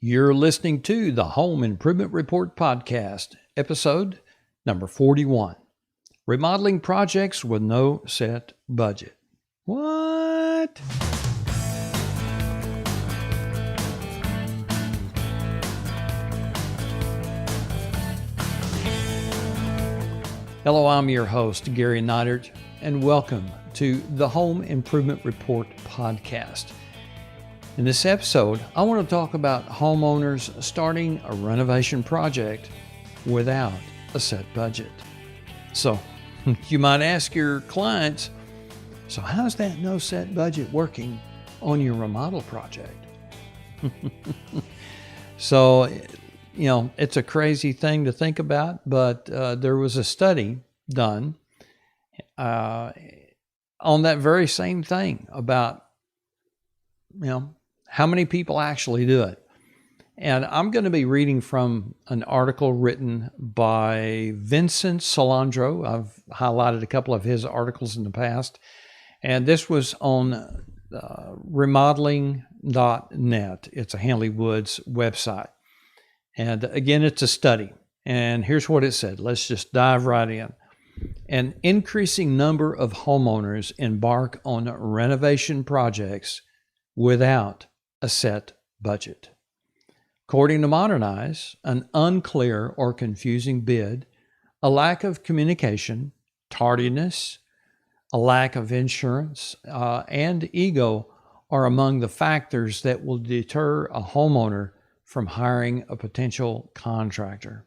You're listening to the Home Improvement Report podcast, episode number 41. Remodeling projects with no set budget. What? Hello, I'm your host, Gary Neidert, and welcome to the Home Improvement Report podcast. In this episode, I want to talk about homeowners starting a renovation project without a set budget. So, you might ask your clients, so how's that no set budget working on your remodel project? So, it's a crazy thing to think about, but there was a study done on that very same thing about, how many people actually do it. And I'm going to be reading from an article written by Vincent Solandro. I've highlighted a couple of his articles in the past. And this was on remodeling.net. It's a Hanley Woods website. And again, it's a study. And here's what it said. Let's just dive right in. An increasing number of homeowners embark on renovation projects without a set budget. According to Modernize, an unclear or confusing bid, a lack of communication, tardiness, a lack of insurance, and ego are among the factors that will deter a homeowner from hiring a potential contractor.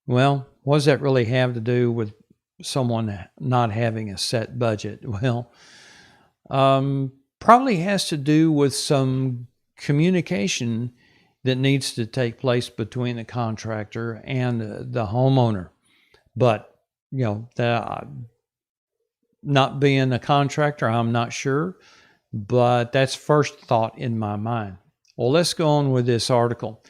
Well, what does that really have to do with someone not having a set budget? Well, probably has to do with some communication that needs to take place between the contractor and the homeowner. But, not being a contractor, I'm not sure, but that's first thought in my mind. Well, let's go on with this article.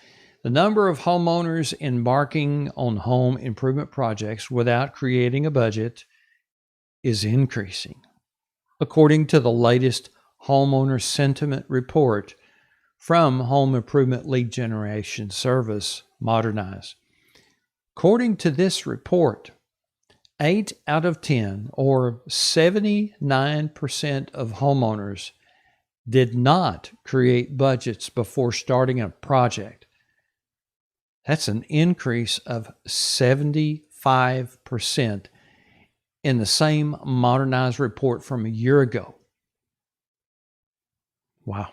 The number of homeowners embarking on home improvement projects without creating a budget is increasing, according to the latest homeowner sentiment report from home improvement lead generation service Modernize. According to this report, 8 out of 10, or 79% of homeowners did not create budgets before starting a project. That's an increase of 75% in the same Modernize report from a year ago. Wow.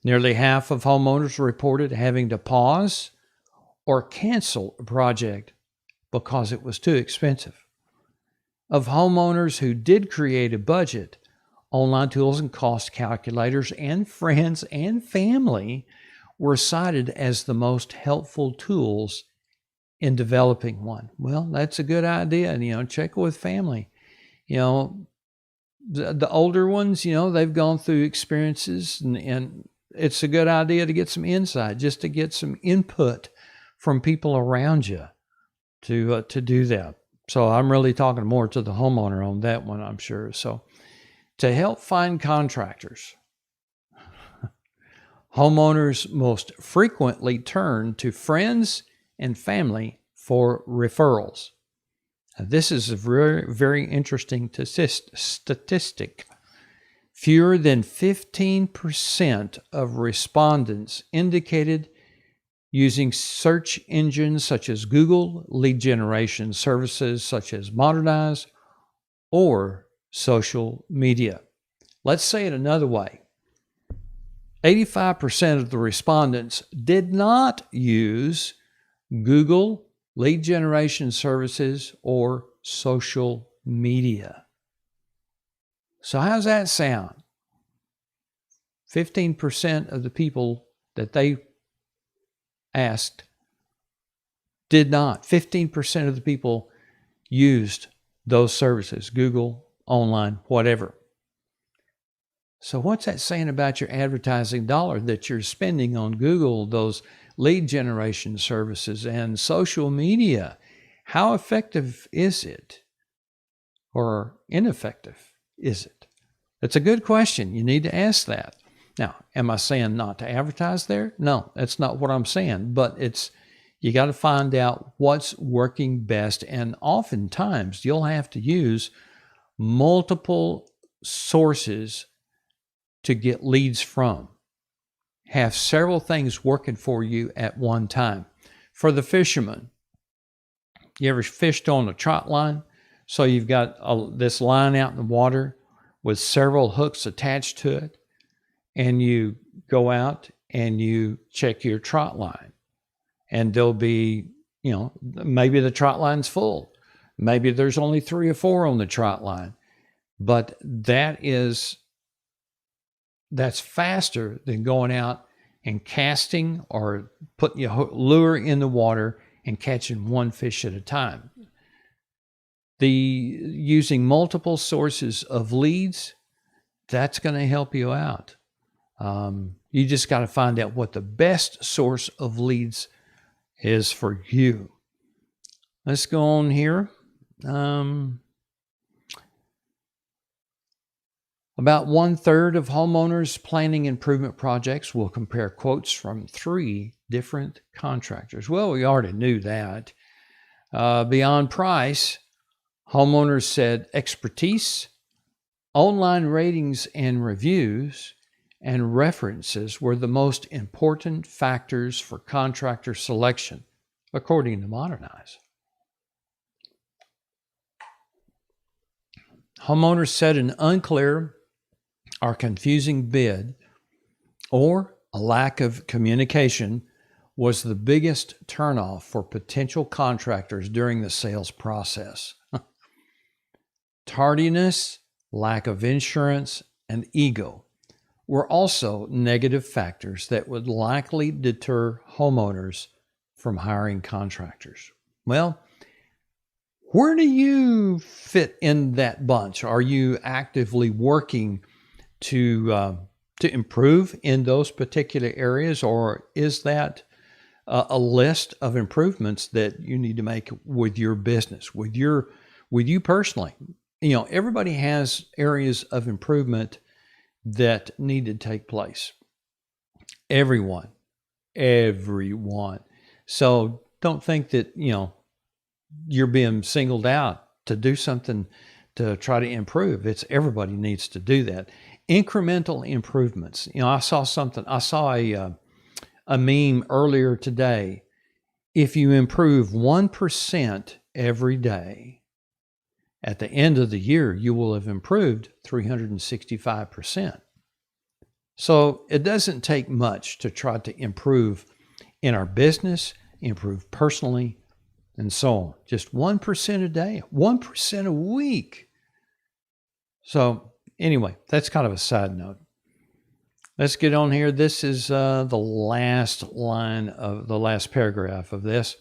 Nearly half of homeowners reported having to pause or cancel a project because it was too expensive. Of homeowners who did create a budget, online tools and cost calculators and friends and family were cited as the most helpful tools in developing one. Well, that's a good idea. Check with family. The older ones, they've gone through experiences and it's a good idea to get some insight, just to get some input from people around you to do that. So I'm really talking more to the homeowner on that one, I'm sure. So to help find contractors, homeowners most frequently turn to friends and family for referrals. Now, this is a very, very interesting statistic. Fewer than 15% of respondents indicated using search engines such as Google, lead generation services such as Modernize, or social media. Let's say it another way. 85% of the respondents did not use Google, lead generation services, or social media. So how's that sound? 15% of the people that they asked did not. 15% of the people used those services, Google, online, whatever. So what's that saying about your advertising dollar that you're spending on Google, those lead generation services and social media? How effective is it? Or ineffective is it? It's a good question. You need to ask that. Now, am I saying not to advertise there? No, that's not what I'm saying. But you got to find out what's working best. And oftentimes you'll have to use multiple sources to get leads from. Have several things working for you at one time. For the fishermen, you ever fished on a trot line? So you've got this line out in the water with several hooks attached to it, and you go out and you check your trot line. And there'll be, maybe the trot line's full. Maybe there's only 3 or 4 on the trot line. But that's faster than going out and casting or putting your lure in the water and catching one fish at a time. Using multiple sources of leads, that's going to help you out. You just got to find out what the best source of leads is for you. Let's go on here. About 1/3 of homeowners planning improvement projects will compare quotes from 3 different contractors. Well, we already knew that. Beyond price, homeowners said expertise, online ratings and reviews, and references were the most important factors for contractor selection, according to Modernize. Homeowners said an unclear or confusing bid or a lack of communication was the biggest turnoff for potential contractors during the sales process. Tardiness, lack of insurance, and ego were also negative factors that would likely deter homeowners from hiring contractors. Well, where do you fit in that bunch? Are you actively working to improve in those particular areas, or is that a list of improvements that you need to make with your business, with you personally? Everybody has areas of improvement that need to take place. Everyone. So don't think that, you're being singled out to do something to try to improve. It's everybody needs to do that. Incremental improvements. I saw a meme earlier today. If you improve 1% every day, at the end of the year, you will have improved 365%. So it doesn't take much to try to improve in our business, improve personally, and so on. Just 1% a day, 1% a week. So anyway, that's kind of a side note. Let's get on here. This is the last paragraph of this.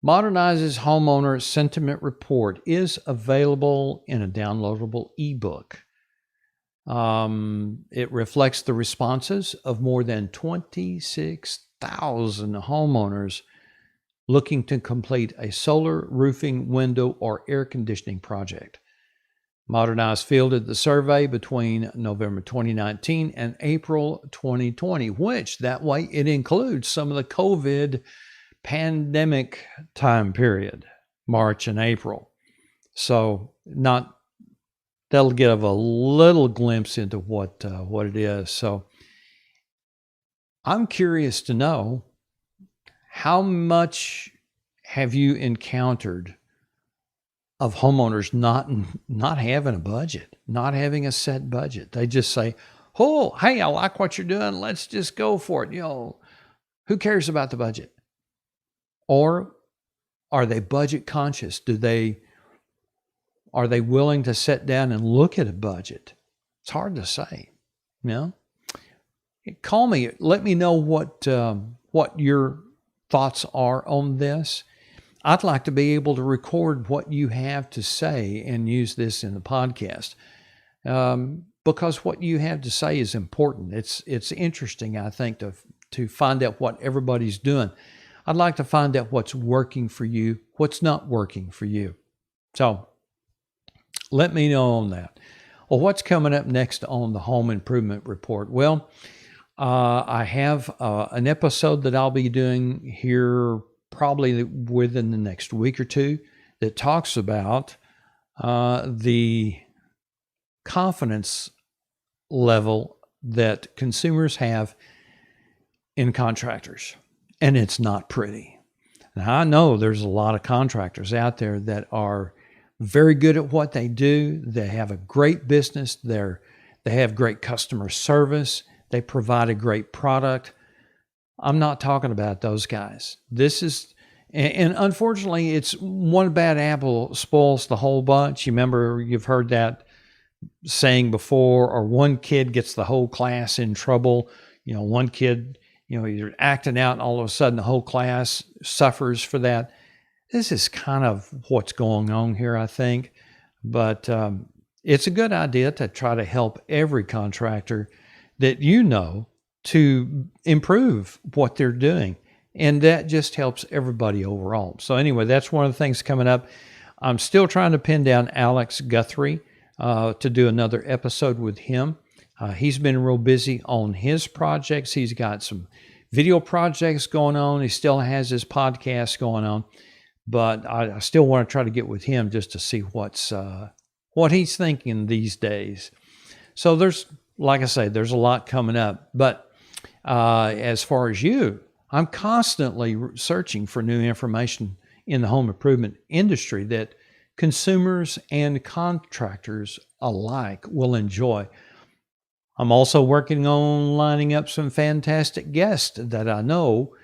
Modernize's homeowner sentiment report is available in a downloadable ebook. It reflects the responses of more than 26,000 homeowners looking to complete a solar, roofing, window, or air conditioning project. Modernize fielded the survey between November 2019 and April 2020, which that way it includes some of the COVID pandemic time period, March and April. So that'll give a little glimpse into what it is. So I'm curious to know, how much have you encountered of homeowners not having a budget, not having a set budget? They just say, "Oh, hey, I like what you're doing. Let's just go for it." Who cares about the budget? Or are they budget conscious? Are they willing to sit down and look at a budget? It's hard to say. Call me. Let me know what your thoughts are on this. I'd like to be able to record what you have to say and use this in the podcast, because what you have to say is important. It's interesting, I think, to find out what everybody's doing. I'd like to find out what's working for you, what's not working for you. So let me know on that. Well, what's coming up next on the Home Improvement Report? Well, I have an episode that I'll be doing here probably within the next week or two that talks about the confidence level that consumers have in contractors. And it's not pretty. Now, I know there's a lot of contractors out there that are very good at what they do. They have a great business. They have great customer service. They provide a great product. I'm not talking about those guys. And unfortunately, it's one bad apple spoils the whole bunch. You remember, you've heard that saying before, or one kid gets the whole class in trouble. One kid, you're acting out and all of a sudden the whole class suffers for that. This is kind of what's going on here, I think. But it's a good idea to try to help every contractor that to improve what they're doing. And that just helps everybody overall. So anyway, that's one of the things coming up. I'm still trying to pin down Alex Guthrie to do another episode with him. He's been real busy on his projects. He's got some video projects going on. He still has his podcast going on. But I still want to try to get with him just to see what he's thinking these days. So like I say, there's a lot coming up. But as far as I'm constantly searching for new information in the home improvement industry that consumers and contractors alike will enjoy. I'm also working on lining up some fantastic guests that I know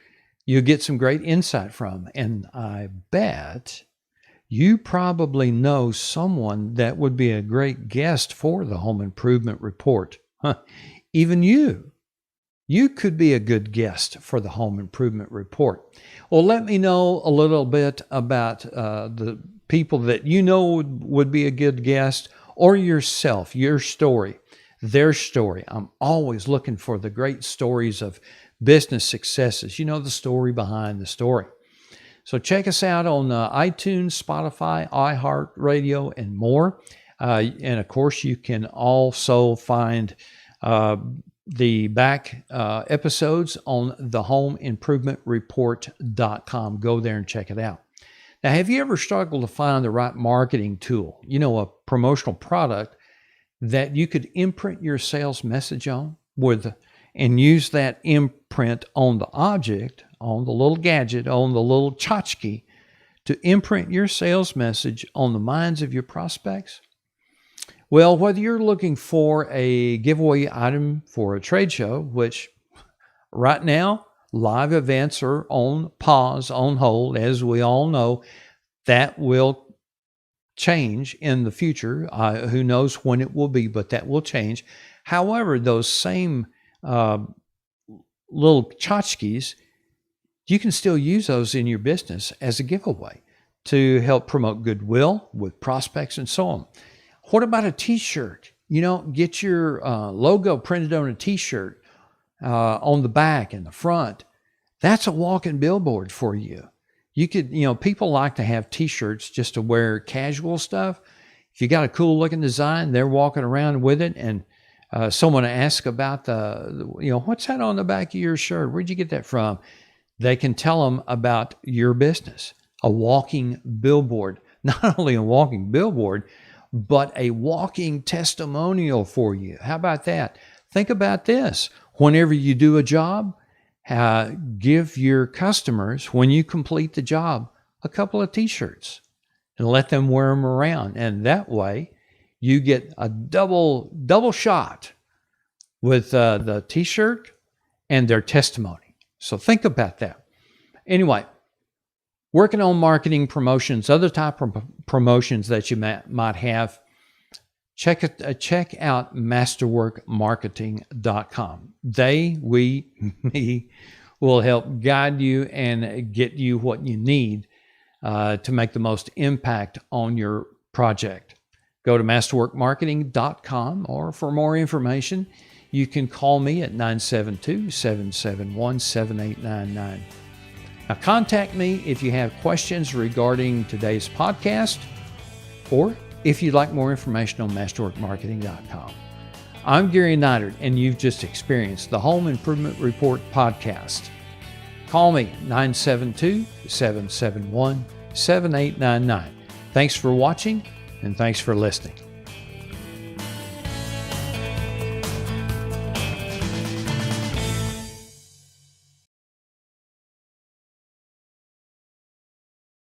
you'll get some great insight from. And I bet you probably know someone that would be a great guest for the Home Improvement Report. Even you could be a good guest for the Home Improvement Report. Well, let me know a little bit about the people that would be a good guest, or yourself, your story, their story. I'm always looking for the great stories of business successes, the story behind the story. So check us out on iTunes, Spotify, iHeartRadio, and more. And of course, you can also find the back episodes on thehomeimprovementreport.com. Go there and check it out. Now, have you ever struggled to find the right marketing tool, a promotional product that you could imprint your sales message on and use that imprint on the object, on the little gadget, on the little tchotchke to imprint your sales message on the minds of your prospects? Well, whether you're looking for a giveaway item for a trade show, which right now, live events are on pause, on hold, as we all know, that will change in the future. Who knows when it will be, but that will change. However, those same little tchotchkes, you can still use those in your business as a giveaway to help promote goodwill with prospects and so on. What about a t-shirt? Get your logo printed on a t-shirt on the back and the front. That's a walking billboard for you. You could, people like to have t-shirts just to wear casual stuff. If you got a cool looking design, they're walking around with it, and someone asks about what's that on the back of your shirt? Where'd you get that from? They can tell them about your business. A walking billboard. Not only a walking billboard, but a walking testimonial for you. How about that? Think about this. Whenever you do a job, give your customers, when you complete the job, a couple of t-shirts and let them wear them around. And that way you get a double shot with the t-shirt and their testimony. So think about that. Anyway, working on marketing promotions, other type of promotions that you might have, check out masterworkmarketing.com. We will help guide you and get you what you need to make the most impact on your project. Go to masterworkmarketing.com, or for more information, you can call me at 972-771-7899. Now, contact me if you have questions regarding today's podcast, or if you'd like more information on masterworkmarketing.com. I'm Gary Neidert, and you've just experienced the Home Improvement Report podcast. Call me 972-771-7899. Thanks for watching, and thanks for listening.